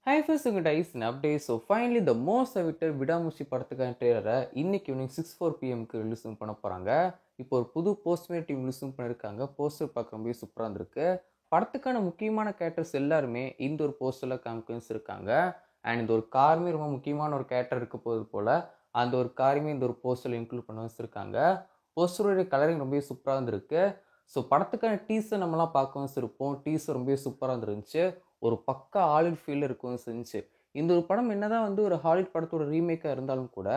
Hi first guys, in update. So finally the most awaited விடாமுயற்சி படத்துக்கான ட்ரெய்லரை இன்னைக்கு ஈவினிங் 6:04 PM ரிலீஸ் பண்ண போறாங்க. இப்போ ஒரு புது போஸ்டர் டீம் ரிலீஸ் பண்ணிருக்காங்க. போஸ்டர் பார்க்க ரொம்ப சூப்பரா இருந்திருக்கு. படத்துக்கான முக்கியமான கேரக்டர்ஸ் எல்லாருமே இந்த ஒரு போஸ்டர்ல காமிக்கன்ஸ் இருக்காங்க. அண்ட் இந்த ஒரு காருமே ரொம்ப முக்கியமான ஒரு கேரக்டர் இருக்க போது போல அந்த ஒரு காருமே இந்த ஒரு போஸ்டர்ல இன்க்ளூட் பண்ண வச்சிருக்காங்க. போஸ்டரோட கலரிங் ரொம்ப சூப்பரா இருந்திருக்கு. ஸோ படத்துக்கான டீசர் நம்மலாம் பார்க்கவும் இருப்போம். டீசர் ரொம்ப சூப்பராக இருந்துச்சு. ஒரு பக்கா ஹாலிவுட் ஃபீல் இருக்கும் செஞ்சு. இந்த ஒரு படம் என்னதான் வந்து ஒரு ஹாலிவுட் படத்தோட ரீமேக்காக இருந்தாலும் கூட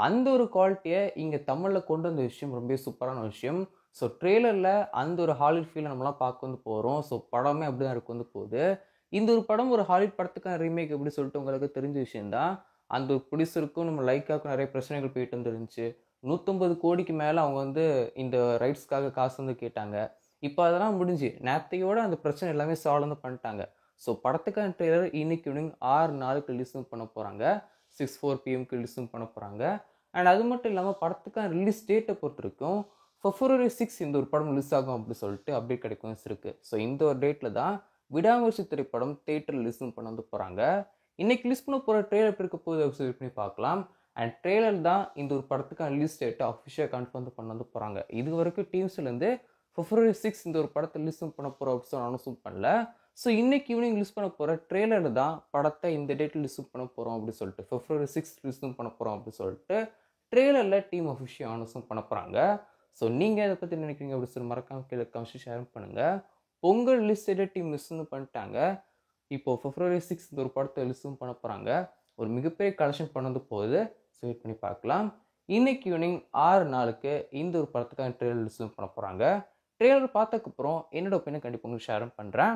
அந்த ஒரு குவாலிட்டியை இங்கே தமிழில் கொண்டு வந்த விஷயம் ரொம்ப சூப்பரான விஷயம். ஸோ ட்ரெய்லரில் அந்த ஒரு ஹாலிவுட் ஃபீலை நம்மளாம் பார்க்க வந்து போகிறோம். ஸோ படமே அப்படி தான் இருக்கு வந்து போகுது. இந்த ஒரு படம் ஒரு ஹாலிவுட் படத்துக்கான ரீமேக் எப்படி சொல்லிட்டு உங்களுக்கு தெரிஞ்ச விஷயம்தான். அந்த ஒரு ப்ரொடியூசருக்கும் நம்ம லைக்காவுக்கும் நிறைய பிரச்சனைகள் போயிட்டு வந்துருந்துச்சு. 150 கோடிக்கு மேலே அவங்க வந்து இந்த ரைட்ஸ்க்காக காசு வந்து கேட்டாங்க. இப்போ அதெல்லாம் முடிஞ்சு நேத்தையோட அந்த பிரச்சனை எல்லாமே சால்வ் வந்து பண்ணிட்டாங்க. ஸோ படத்துக்கான ட்ரெய்லர் இன்னைக்கு ஈவினிங் 6:04 ரிலீஸும் பண்ண போகிறாங்க. 6:04 PM ரிலீஸும் பண்ண போகிறாங்க. அண்ட் அது மட்டும் இல்லாமல் படத்துக்கான ரிலீஸ் டேட்டை பொறுத்த வரைக்கும் February 6 இந்த ஒரு படம் ரிலீஸ் ஆகும் அப்படின்னு சொல்லிட்டு அப்டேட் கிடைக்கும் இருக்குது. ஸோ இந்த ஒரு டேட்டில் தான் விடாமுயற்சி திரைப்படம் தேட்டர் ரிலீஸும் பண்ண வந்து போகிறாங்க. இன்னைக்கு ரிலீஸ் பண்ண போகிற ட்ரெய்லர் எப்படி இருக்க போகுது அப்படின்னு பண்ணி பார்க்கலாம். அண்ட் ட்ரெய்லர் தான் இந்த ஒரு படத்துக்கான ரிலீஸ் டேட்டை அஃபிஷியலாக கன்ஃபார்ம் பண்ண வந்து போகிறாங்க. இது வரைக்கும் டீம்ஸ்லேருந்து February 6 இந்த ஒரு படத்தை ரிலீஸும் பண்ண போகிறோம் அப்படின்னு அனௌன்ஸும் பண்ணல. ஸோ இன்னைக்கு ஈவினிங் ரிலீஸ் பண்ண போகிற ட்ரெய்லர் தான் படத்தை இந்த டேட்டில் ரிலீஸ் பண்ண போகிறோம் அப்படின்னு சொல்லிட்டு February 6 ரிலீஸும் பண்ண போகிறோம் அப்படின்னு சொல்லிட்டு ட்ரெய்லரில் டீம் அஃபிஷியல் அனௌன்ஸும் பண்ண போகிறாங்க. ஸோ நீங்கள் இதை பற்றி நினைக்கிறீங்க அப்படின்னு சொல்லி மறக்காம கீழே கமெண்ட்ஸ் ஷேர் பண்ணுங்கள். பொங்கல் ரிலீஸ் டேட்டை டீம் மிஸ் பண்ணிட்டாங்க. இப்போ February 6 இந்த ஒரு படத்தை ரிலீஸும் பண்ண போகிறாங்க. ஒரு மிகப்பெரிய கலெக்ஷன் பண்ண வந்து போகுது. ஸோ வெயிட் பண்ணி பார்க்கலாம். இன்னைக்கு ஈவினிங் 6:04 இந்த ஒரு படத்துக்கான ட்ரெய்லர் ரிலீஸும் பண்ண போகிறாங்க. ட்ரெய்லர் பார்த்ததுக்கப்புறம் என்னோட ஒப்பீனியன் கண்டிப்பாக உங்களுக்கு ஷேர் பண்ணுறேன்.